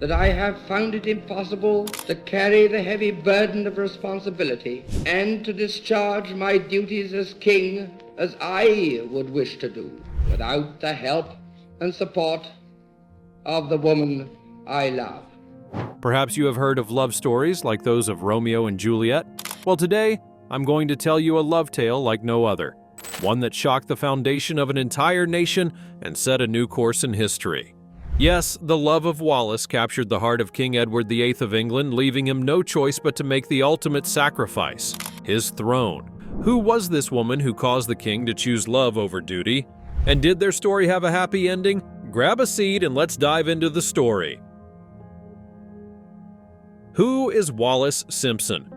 that I have found it impossible to carry the heavy burden of responsibility and to discharge my duties as king as I would wish to do without the help and support of the woman I love. Perhaps you have heard of love stories like those of Romeo and Juliet. Well, today, I'm going to tell you a love tale like no other. One that shocked the foundation of an entire nation and set a new course in history. Yes, the love of Wallis captured the heart of King Edward VIII of England, leaving him no choice but to make the ultimate sacrifice, his throne. Who was this woman who caused the king to choose love over duty? And did their story have a happy ending? Grab a seat and let's dive into the story. Who is Wallis Simpson?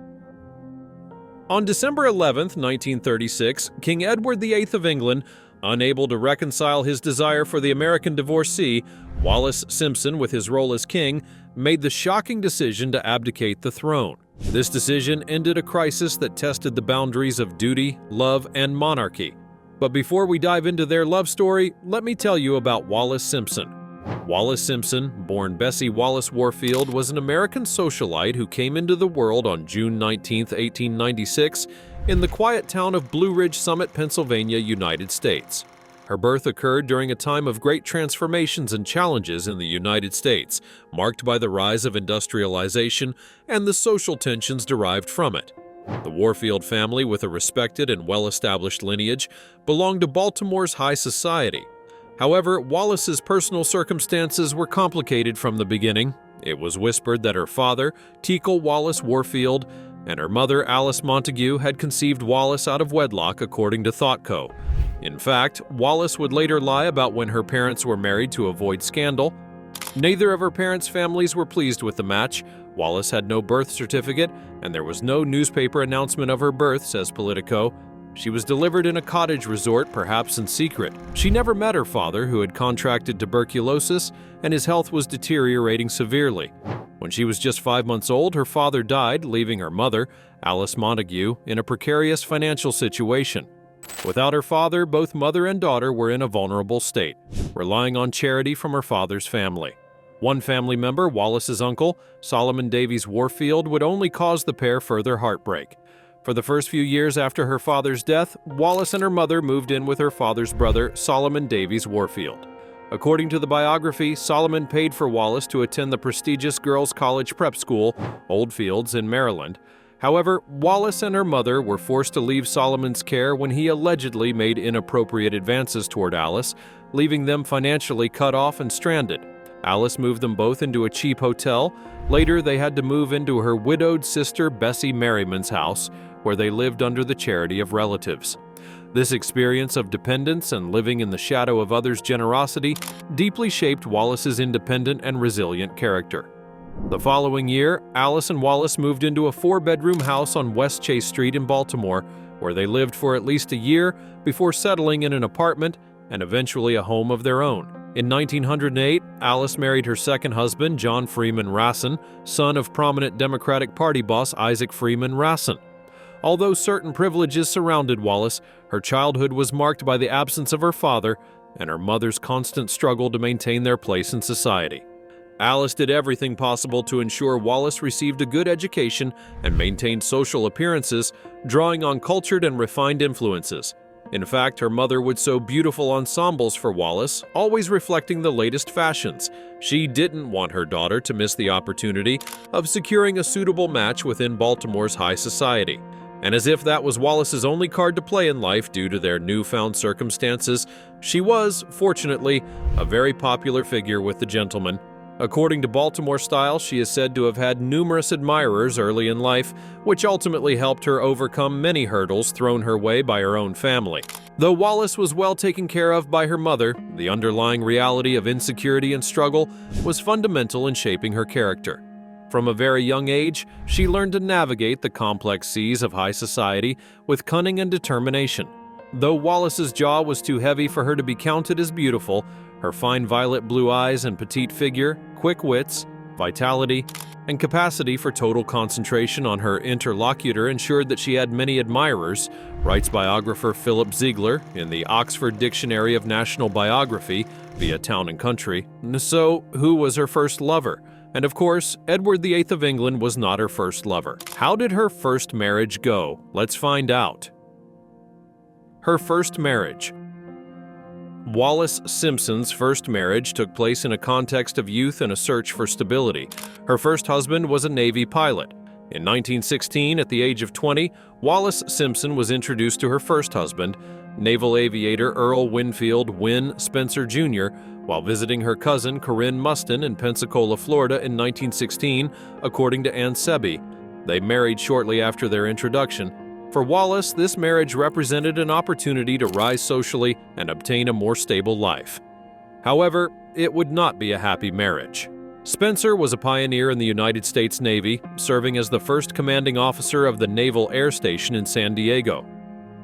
On December 11, 1936, King Edward VIII of England, unable to reconcile his desire for the American divorcee, Wallis Simpson, with his role as king, made the shocking decision to abdicate the throne. This decision ended a crisis that tested the boundaries of duty, love, and monarchy. But before we dive into their love story, let me tell you about Wallis Simpson. Wallis Simpson, born Bessie Wallis Warfield, was an American socialite who came into the world on June 19, 1896, in the quiet town of Blue Ridge Summit, Pennsylvania, United States. Her birth occurred during a time of great transformations and challenges in the United States, marked by the rise of industrialization and the social tensions derived from it. The Warfield family, with a respected and well-established lineage, belonged to Baltimore's high society. However, Wallis's personal circumstances were complicated from the beginning. It was whispered that her father, Teakle Wallis Warfield, and her mother, Alice Montague, had conceived Wallis out of wedlock, according to ThoughtCo. In fact, Wallis would later lie about when her parents were married to avoid scandal. Neither of her parents' families were pleased with the match. Wallis had no birth certificate, and there was no newspaper announcement of her birth, says Politico. She was delivered in a cottage resort, perhaps in secret. She never met her father, who had contracted tuberculosis, and his health was deteriorating severely. When she was just 5 months old, her father died, leaving her mother, Alice Montague, in a precarious financial situation. Without her father, both mother and daughter were in a vulnerable state, relying on charity from her father's family. One family member, Wallis's uncle, Solomon Davies Warfield, would only cause the pair further heartbreak. For the first few years after her father's death, Wallis and her mother moved in with her father's brother, Solomon Davies Warfield. According to the biography, Solomon paid for Wallis to attend the prestigious girls' college prep school, Old Fields, in Maryland. However, Wallis and her mother were forced to leave Solomon's care when he allegedly made inappropriate advances toward Alice, leaving them financially cut off and stranded. Alice moved them both into a cheap hotel. Later, they had to move into her widowed sister Bessie Merriman's house, where they lived under the charity of relatives. This experience of dependence and living in the shadow of others' generosity deeply shaped Wallis's independent and resilient character. The following year, Alice and Wallis moved into a 4-bedroom house on West Chase Street in Baltimore, where they lived for at least a year before settling in an apartment and eventually a home of their own. In 1908, Alice married her second husband, John Freeman Rassin, son of prominent Democratic Party boss Isaac Freeman Rassin. Although certain privileges surrounded Wallis, her childhood was marked by the absence of her father and her mother's constant struggle to maintain their place in society. Alice did everything possible to ensure Wallis received a good education and maintained social appearances, drawing on cultured and refined influences. In fact, her mother would sew beautiful ensembles for Wallis, always reflecting the latest fashions. She didn't want her daughter to miss the opportunity of securing a suitable match within Baltimore's high society. And as if that was Wallis's only card to play in life due to their newfound circumstances, she was, fortunately, a very popular figure with the gentleman. According to Baltimore Style, she is said to have had numerous admirers early in life, which ultimately helped her overcome many hurdles thrown her way by her own family. Though Wallis was well taken care of by her mother, the underlying reality of insecurity and struggle was fundamental in shaping her character. From a very young age, she learned to navigate the complex seas of high society with cunning and determination. Though Wallis's jaw was too heavy for her to be counted as beautiful, her fine violet blue eyes and petite figure, quick wits, vitality, and capacity for total concentration on her interlocutor ensured that she had many admirers, writes biographer Philip Ziegler in the Oxford Dictionary of National Biography via Town and Country. So, who was her first lover? And of course, Edward VIII of England was not her first lover. How did her first marriage go? Let's find out. Her first marriage. Wallis Simpson's first marriage took place in a context of youth and a search for stability. Her first husband was a Navy pilot. In 1916, at the age of 20, Wallis Simpson was introduced to her first husband, naval aviator Earl Winfield Wynne Spencer Jr., while visiting her cousin Corinne Muston in Pensacola, Florida in 1916, according to Ann Sebi. They married shortly after their introduction. For Wallis, this marriage represented an opportunity to rise socially and obtain a more stable life. However, it would not be a happy marriage. Spencer was a pioneer in the United States Navy, serving as the first commanding officer of the Naval Air Station in San Diego.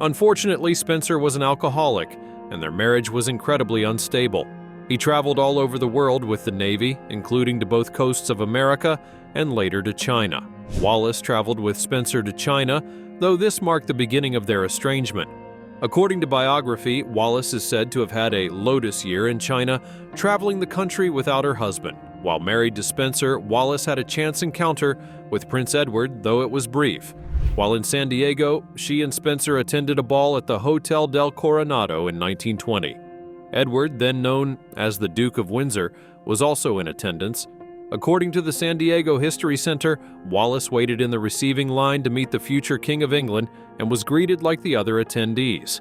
Unfortunately, Spencer was an alcoholic, and their marriage was incredibly unstable. He traveled all over the world with the Navy, including to both coasts of America and later to China. Wallis traveled with Spencer to China, though this marked the beginning of their estrangement. According to biography, Wallis is said to have had a lotus year in China, traveling the country without her husband. While married to Spencer, Wallis had a chance encounter with Prince Edward, though it was brief. While in San Diego, she and Spencer attended a ball at the Hotel del Coronado in 1920. Edward, then known as the Duke of Windsor, was also in attendance. According to the San Diego History Center, Wallis waited in the receiving line to meet the future King of England and was greeted like the other attendees.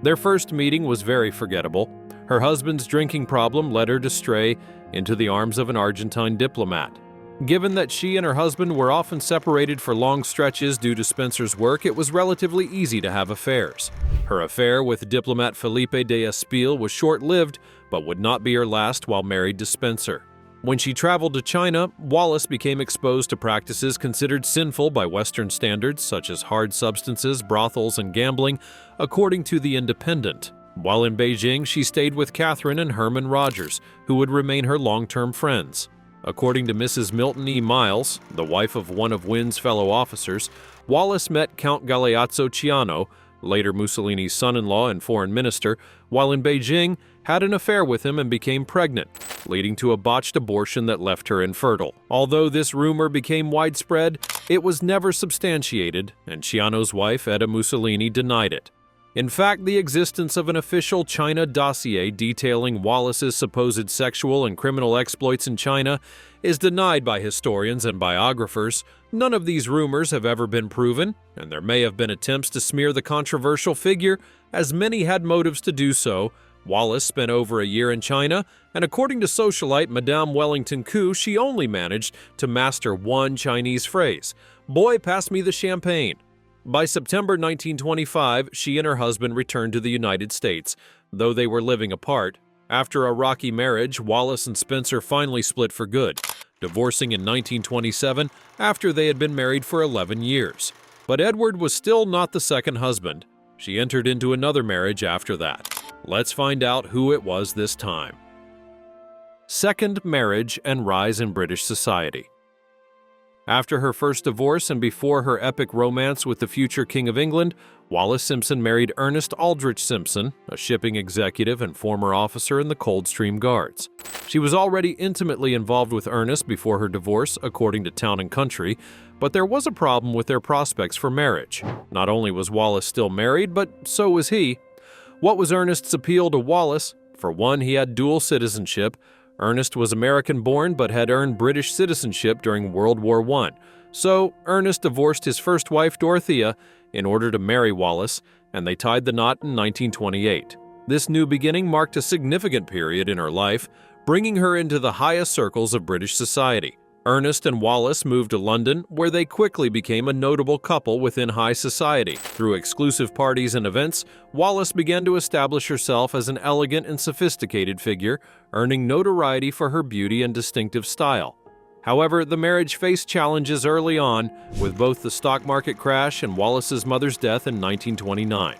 Their first meeting was very forgettable. Her husband's drinking problem led her to stray into the arms of an Argentine diplomat. Given that she and her husband were often separated for long stretches due to Spencer's work, it was relatively easy to have affairs. Her affair with diplomat Felipe de Espil was short-lived, but would not be her last while married to Spencer. When she traveled to China, Wallis became exposed to practices considered sinful by Western standards, such as hard substances, brothels, and gambling, according to The Independent. While in Beijing, she stayed with Catherine and Herman Rogers, who would remain her long-term friends. According to Mrs. Milton E. Miles, the wife of one of Wynne's fellow officers, Wallis met Count Galeazzo Ciano, later Mussolini's son-in-law and foreign minister, while in Beijing, had an affair with him and became pregnant, leading to a botched abortion that left her infertile. Although this rumor became widespread, it was never substantiated, and Ciano's wife, Etta Mussolini, denied it. In fact, the existence of an official China dossier detailing Wallis's supposed sexual and criminal exploits in China is denied by historians and biographers. None of these rumors have ever been proven, and there may have been attempts to smear the controversial figure, as many had motives to do so. Wallis spent over a year in China, and according to socialite Madame Wellington Koo, she only managed to master one Chinese phrase, "Boy, pass me the champagne." By September 1925, she and her husband returned to the United States, though they were living apart. After a rocky marriage, Wallis and Spencer finally split for good, divorcing in 1927 after they had been married for 11 years. But Edward was still not the second husband. She entered into another marriage after that. Let's find out who it was this time. Second marriage and rise in British society. After her first divorce and before her epic romance with the future King of England, Wallis Simpson married Ernest Aldrich Simpson, a shipping executive and former officer in the Coldstream Guards. She was already intimately involved with Ernest before her divorce, according to Town & Country, but there was a problem with their prospects for marriage. Not only was Wallis still married, but so was he. What was Ernest's appeal to Wallis? For one, he had dual citizenship. Ernest was American-born but had earned British citizenship during World War I. So, Ernest divorced his first wife, Dorothea, in order to marry Wallis, and they tied the knot in 1928. This new beginning marked a significant period in her life, bringing her into the highest circles of British society. Ernest and Wallis moved to London, where they quickly became a notable couple within high society. Through exclusive parties and events, Wallis began to establish herself as an elegant and sophisticated figure, earning notoriety for her beauty and distinctive style. However, the marriage faced challenges early on, with both the stock market crash and Wallis's mother's death in 1929.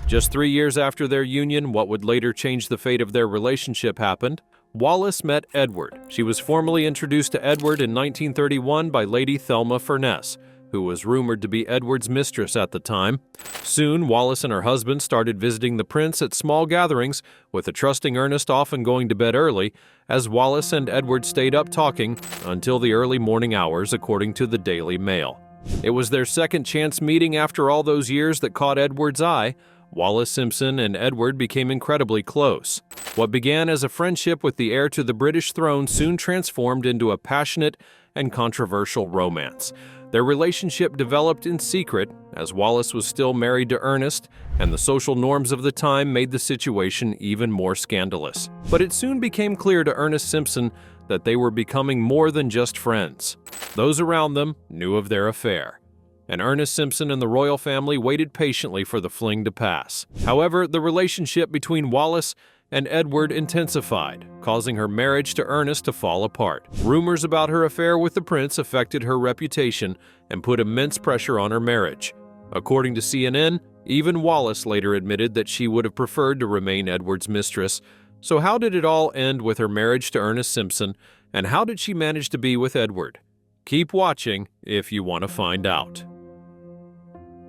Just 3 years after their union, what would later change the fate of their relationship happened. Wallis met Edward. She was formally introduced to Edward in 1931 by Lady Thelma Furness. who was rumored to be Edward's mistress at the time. Soon, Wallis and her husband started visiting the prince at small gatherings, with the trusting Ernest often going to bed early, as Wallis and Edward stayed up talking until the early morning hours, according to the Daily Mail. It was their second chance meeting after all those years that caught Edward's eye. Wallis Simpson and Edward became incredibly close. What began as a friendship with the heir to the British throne soon transformed into a passionate and controversial romance. Their relationship developed in secret, as Wallis was still married to Ernest, and the social norms of the time made the situation even more scandalous. But it soon became clear to Ernest Simpson that they were becoming more than just friends. Those around them knew of their affair, and Ernest Simpson and the royal family waited patiently for the fling to pass. However, the relationship between Wallis and Edward intensified, causing her marriage to Ernest to fall apart. Rumors about her affair with the prince affected her reputation and put immense pressure on her marriage. According to CNN, even Wallis later admitted that she would have preferred to remain Edward's mistress. So how did it all end with her marriage to Ernest Simpson, and how did she manage to be with Edward? Keep watching if you want to find out.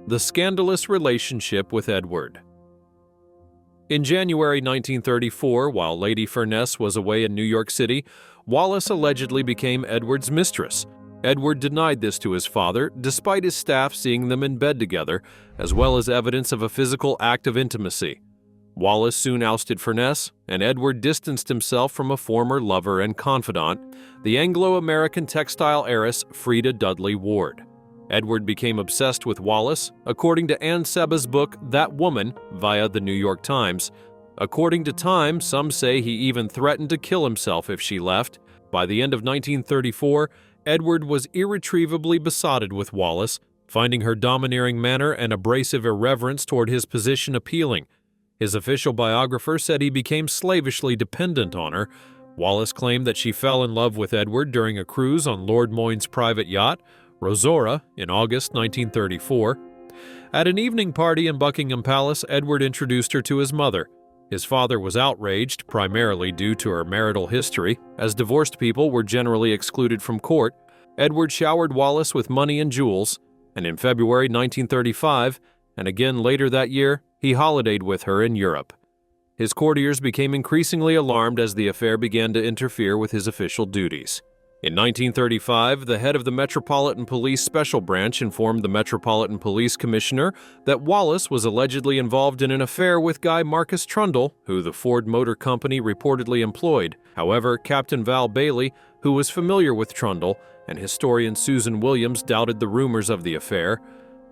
The scandalous relationship with Edward. In January 1934, while Lady Furness was away in New York City, Wallis allegedly became Edward's mistress. Edward denied this to his father, despite his staff seeing them in bed together, as well as evidence of a physical act of intimacy. Wallis soon ousted Furness, and Edward distanced himself from a former lover and confidant, the Anglo-American textile heiress Frida Dudley Ward. Edward became obsessed with Wallis, according to Anne Seba's book That Woman, via the New York Times. According to Time, some say he even threatened to kill himself if she left. By the end of 1934, Edward was irretrievably besotted with Wallis, finding her domineering manner and abrasive irreverence toward his position appealing. His official biographer said he became slavishly dependent on her. Wallis claimed that she fell in love with Edward during a cruise on Lord Moyne's private yacht, Rosora, in August 1934. At an evening party in Buckingham Palace, Edward introduced her to his mother. His father was outraged, primarily due to her marital history, as divorced people were generally excluded from court. Edward showered Wallis with money and jewels, and in February 1935, and again later that year, he holidayed with her in Europe. His courtiers became increasingly alarmed as the affair began to interfere with his official duties. In 1935, the head of the Metropolitan Police Special Branch informed the Metropolitan Police Commissioner that Wallis was allegedly involved in an affair with Guy Marcus Trundle, who the Ford Motor Company reportedly employed. However, Captain Val Bailey, who was familiar with Trundle, and historian Susan Williams doubted the rumors of the affair.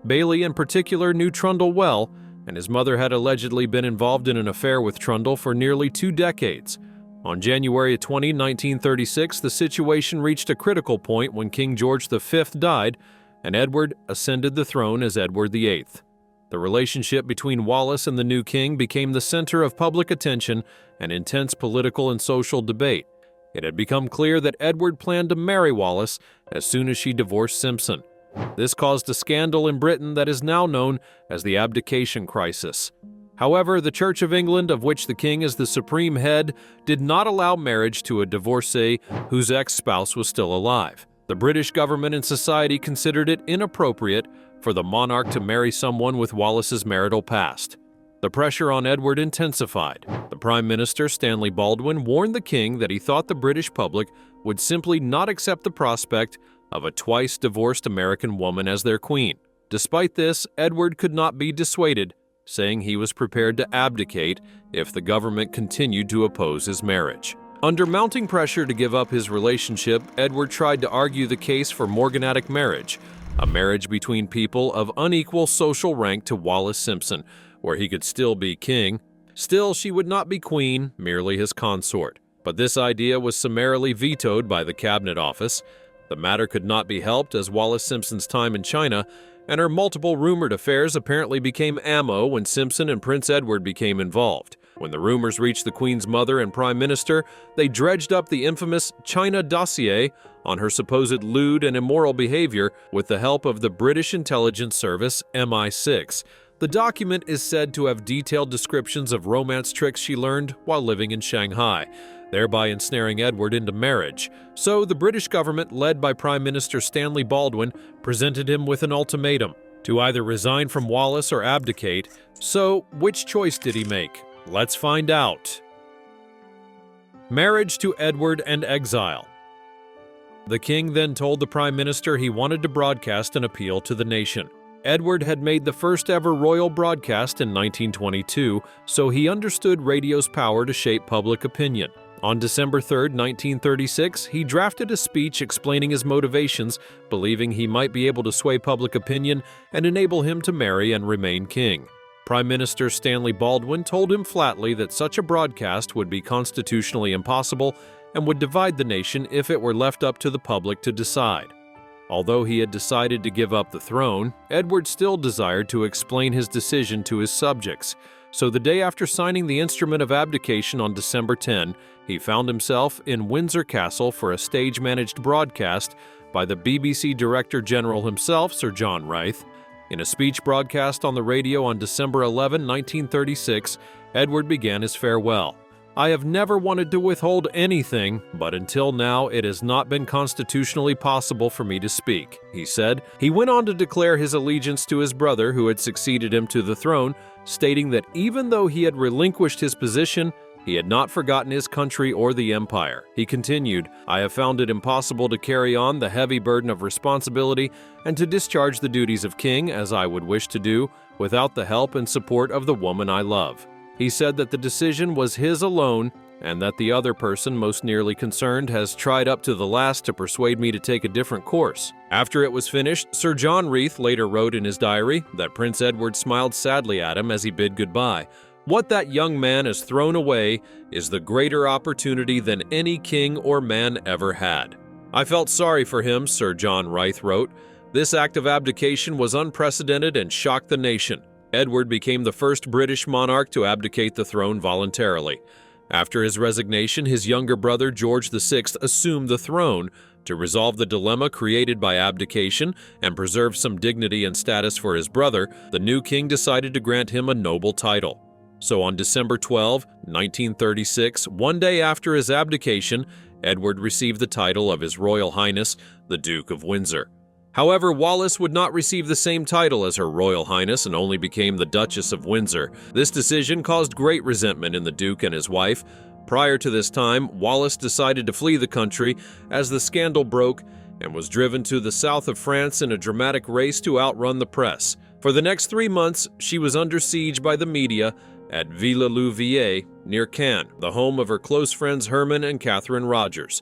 Bailey in particular knew Trundle well, and his mother had allegedly been involved in an affair with Trundle for nearly 2 decades. On January 20, 1936, the situation reached a critical point when King George V died, and Edward ascended the throne as Edward VIII. The relationship between Wallis and the new king became the center of public attention and intense political and social debate. It had become clear that Edward planned to marry Wallis as soon as she divorced Simpson. This caused a scandal in Britain that is now known as the Abdication Crisis. However, the Church of England, of which the king is the supreme head, did not allow marriage to a divorcee whose ex-spouse was still alive. The British government and society considered it inappropriate for the monarch to marry someone with Wallis's marital past. The pressure on Edward intensified. The Prime Minister, Stanley Baldwin, warned the king that he thought the British public would simply not accept the prospect of a twice-divorced American woman as their queen. Despite this, Edward could not be dissuaded, saying he was prepared to abdicate if the government continued to oppose his marriage. Under mounting pressure to give up his relationship, Edward tried to argue the case for morganatic marriage, a marriage between people of unequal social rank to Wallis Simpson, where he could still be king. Still, she would not be queen, merely his consort. But this idea was summarily vetoed by the Cabinet Office. The matter could not be helped as Wallis Simpson's time in China and her multiple rumored affairs apparently became ammo when Simpson and Prince Edward became involved. When the rumors reached the Queen's mother and Prime Minister, they dredged up the infamous China dossier on her supposed lewd and immoral behavior with the help of the British intelligence service MI6. The document is said to have detailed descriptions of romance tricks she learned while living in Shanghai. thereby ensnaring Edward into marriage. So the British government, led by Prime Minister Stanley Baldwin, presented him with an ultimatum to either resign from Wallis or abdicate. So which choice did he make? Let's find out. Marriage to Edward and exile. The king then told the Prime Minister he wanted to broadcast an appeal to the nation. Edward had made the first ever royal broadcast in 1922, so he understood radio's power to shape public opinion. On December 3, 1936, he drafted a speech explaining his motivations, believing he might be able to sway public opinion and enable him to marry and remain king. Prime Minister Stanley Baldwin told him flatly that such a broadcast would be constitutionally impossible and would divide the nation if it were left up to the public to decide. Although he had decided to give up the throne, Edward still desired to explain his decision to his subjects. So the day after signing the instrument of abdication on December 10, he found himself in Windsor Castle for a stage-managed broadcast by the BBC Director General himself, Sir John Reith. In a speech broadcast on the radio on December 11, 1936, Edward began his farewell. "I have never wanted to withhold anything, but until now it has not been constitutionally possible for me to speak," he said. He went on to declare his allegiance to his brother who had succeeded him to the throne, stating that even though he had relinquished his position, he had not forgotten his country or the empire. He continued, "I have found it impossible to carry on the heavy burden of responsibility and to discharge the duties of king as I would wish to do without the help and support of the woman I love." He said that the decision was his alone and that the other person most nearly concerned has tried up to the last to persuade me to take a different course. After it was finished, Sir John Reith later wrote in his diary that Prince Edward smiled sadly at him as he bid goodbye. "What that young man has thrown away is the greater opportunity than any king or man ever had." "I felt sorry for him," Sir John Reith wrote. "This act of abdication was unprecedented and shocked the nation." Edward became the first British monarch to abdicate the throne voluntarily. After his resignation, his younger brother George VI assumed the throne. To resolve the dilemma created by abdication and preserve some dignity and status for his brother, the new king decided to grant him a noble title. So on December 12, 1936, one day after his abdication, Edward received the title of His Royal Highness, the Duke of Windsor. However, Wallis would not receive the same title as Her Royal Highness and only became the Duchess of Windsor. This decision caused great resentment in the Duke and his wife. Prior to this time, Wallis decided to flee the country as the scandal broke and was driven to the south of France in a dramatic race to outrun the press. For the next 3 months, she was under siege by the media at Villers-le-Vieux near Caen, the home of her close friends Herman and Catherine Rogers,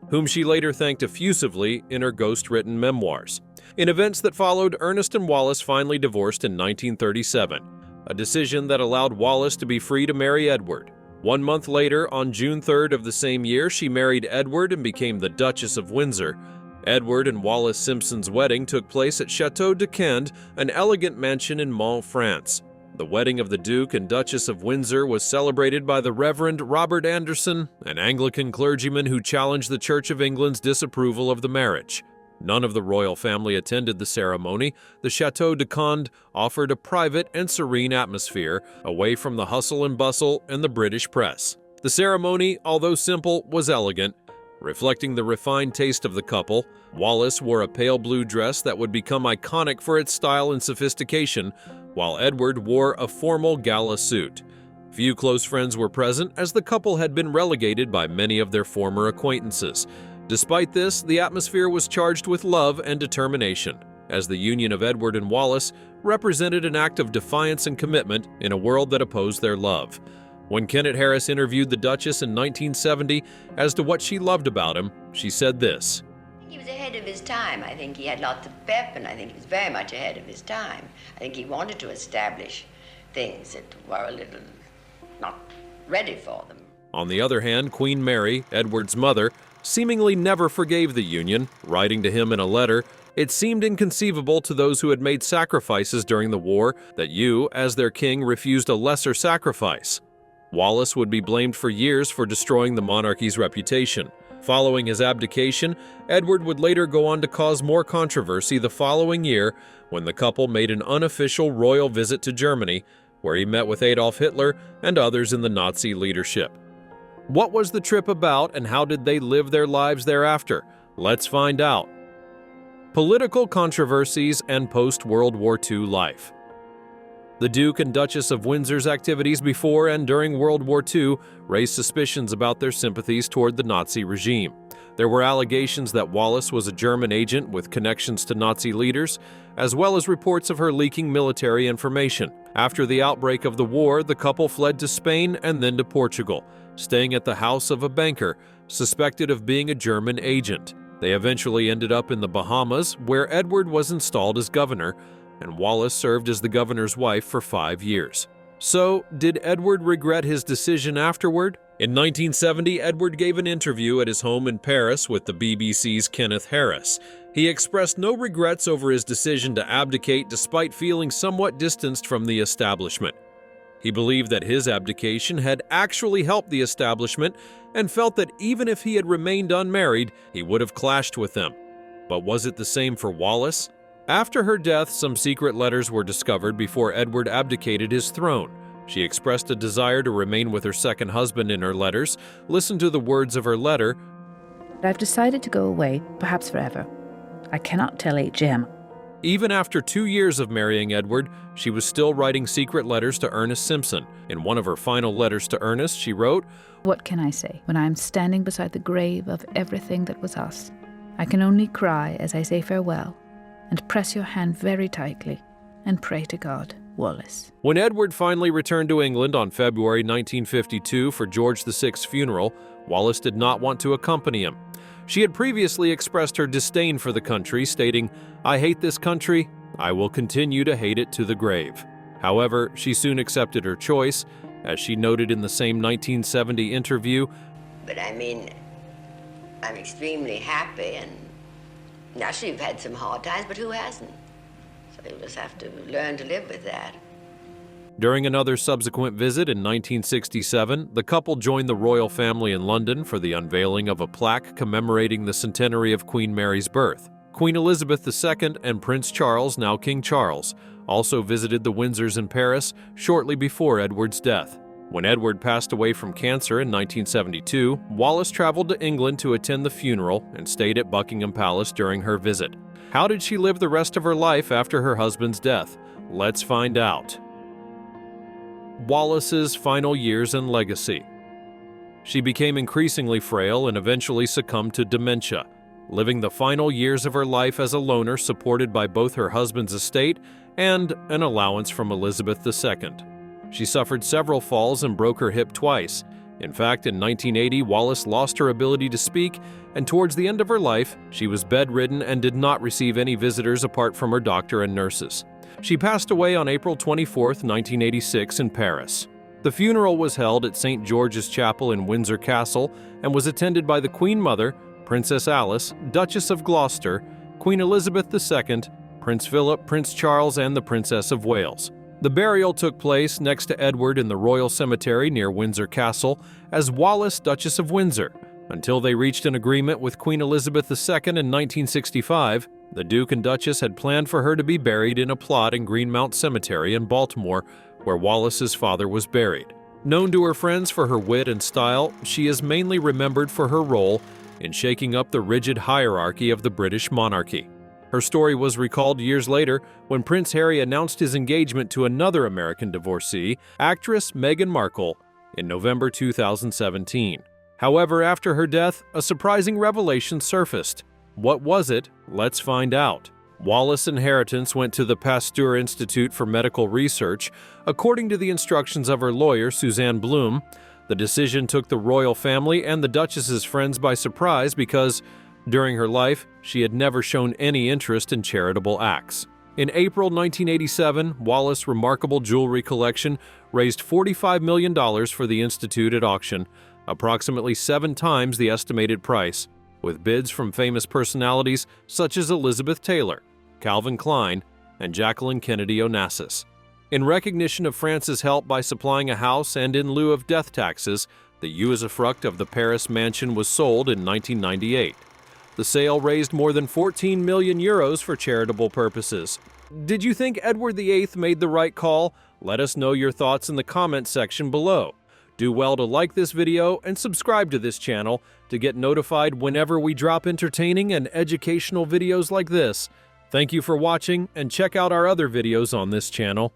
whom she later thanked effusively in her ghost-written memoirs. In events that followed, Ernest and Wallis finally divorced in 1937, a decision that allowed Wallis to be free to marry Edward. 1 month later, on June 3rd of the same year, she married Edward and became the Duchess of Windsor. Edward and Wallis Simpson's wedding took place at Château de Cande, an elegant mansion in Mans, France. The wedding of the Duke and Duchess of Windsor was celebrated by the Reverend Robert Anderson, an Anglican clergyman who challenged the Church of England's disapproval of the marriage. None of the royal family attended the ceremony. The Château de Cande offered a private and serene atmosphere, away from the hustle and bustle and the British press. The ceremony, although simple, was elegant, reflecting the refined taste of the couple. Wallis wore a pale blue dress that would become iconic for its style and sophistication, while Edward wore a formal gala suit. Few close friends were present, as the couple had been relegated by many of their former acquaintances. Despite this, the atmosphere was charged with love and determination, as the union of Edward and Wallis represented an act of defiance and commitment in a world that opposed their love. When Kenneth Harris interviewed the Duchess in 1970 as to what she loved about him, she said this: "He was ahead of his time. I think he had lots of pep, and I think he was very much ahead of his time. I think he wanted to establish things that were a little not ready for them." On the other hand, Queen Mary, Edward's mother, seemingly never forgave the union, writing to him in a letter, "It seemed inconceivable to those who had made sacrifices during the war that you, as their king, refused a lesser sacrifice." Wallis would be blamed for years for destroying the monarchy's reputation. Following his abdication, Edward would later go on to cause more controversy the following year when the couple made an unofficial royal visit to Germany, where he met with Adolf Hitler and others in the Nazi leadership. What was the trip about and how did they live their lives thereafter? Let's find out. Political controversies and post-World War II life. The Duke and Duchess of Windsor's activities before and during World War II raised suspicions about their sympathies toward the Nazi regime. There were allegations that Wallis was a German agent with connections to Nazi leaders, as well as reports of her leaking military information. After the outbreak of the war, the couple fled to Spain and then to Portugal, staying at the house of a banker suspected of being a German agent. They eventually ended up in the Bahamas, where Edward was installed as governor, and Wallis served as the governor's wife for 5 years. So, did Edward regret his decision afterward? In 1970, Edward gave an interview at his home in Paris with the BBC's Kenneth Harris. He expressed no regrets over his decision to abdicate despite feeling somewhat distanced from the establishment. He believed that his abdication had actually helped the establishment and felt that even if he had remained unmarried, he would have clashed with them. But was it the same for Wallis? After her death, some secret letters were discovered before Edward abdicated his throne. She expressed a desire to remain with her second husband in her letters. Listen to the words of her letter. I've decided to go away, perhaps forever. I cannot tell H.M. Even after 2 years of marrying Edward, she was still writing secret letters to Ernest Simpson. In one of her final letters to Ernest, she wrote, What can I say when I am standing beside the grave of everything that was us? I can only cry as I say farewell, and press your hand very tightly, and pray to God, Wallis. When Edward finally returned to England on February 1952 for George VI's funeral, Wallis did not want to accompany him. She had previously expressed her disdain for the country, stating, I hate this country, I will continue to hate it to the grave. However, she soon accepted her choice, as she noted in the same 1970 interview. But I mean, I'm extremely happy, and naturally we've had some hard times, but who hasn't? So you just have to learn to live with that. During another subsequent visit in 1967, the couple joined the royal family in London for the unveiling of a plaque commemorating the centenary of Queen Mary's birth. Queen Elizabeth II and Prince Charles, now King Charles, also visited the Windsors in Paris shortly before Edward's death. When Edward passed away from cancer in 1972, Wallis traveled to England to attend the funeral and stayed at Buckingham Palace during her visit. How did she live the rest of her life after her husband's death? Let's find out. Wallis's final years and legacy. She became increasingly frail and eventually succumbed to dementia, living the final years of her life as a loner supported by both her husband's estate and an allowance from Elizabeth II. She suffered several falls and broke her hip twice. In fact, in 1980, Wallis lost her ability to speak, and towards the end of her life, she was bedridden and did not receive any visitors apart from her doctor and nurses. She passed away on April 24, 1986 in Paris. The funeral was held at St. George's Chapel in Windsor Castle and was attended by the Queen Mother, Princess Alice, Duchess of Gloucester, Queen Elizabeth II, Prince Philip, Prince Charles, and the Princess of Wales. The burial took place next to Edward in the Royal Cemetery near Windsor Castle as Wallis, Duchess of Windsor. Until they reached an agreement with Queen Elizabeth II in 1965, the Duke and Duchess had planned for her to be buried in a plot in Greenmount Cemetery in Baltimore, where Wallis's father was buried. Known to her friends for her wit and style, she is mainly remembered for her role in shaking up the rigid hierarchy of the British monarchy. Her story was recalled years later when Prince Harry announced his engagement to another American divorcee, actress Meghan Markle, in November 2017. However, after her death, a surprising revelation surfaced. What was it? Let's find out. Wallis' inheritance went to the Pasteur Institute for Medical Research. According to the instructions of her lawyer, Suzanne Bloom, the decision took the royal family and the Duchess's friends by surprise because, during her life, she had never shown any interest in charitable acts. In April 1987, Wallis' remarkable jewelry collection raised $45 million for the Institute at auction, approximately 7 times the estimated price, with bids from famous personalities such as Elizabeth Taylor, Calvin Klein, and Jacqueline Kennedy Onassis. In recognition of France's help by supplying a house and in lieu of death taxes, the usufruct of the Paris mansion was sold in 1998. The sale raised more than 14 million euros for charitable purposes. Did you think Edward VIII made the right call? Let us know your thoughts in the comment section below. Do well to like this video and subscribe to this channel to get notified whenever we drop entertaining and educational videos like this. Thank you for watching, and check out our other videos on this channel.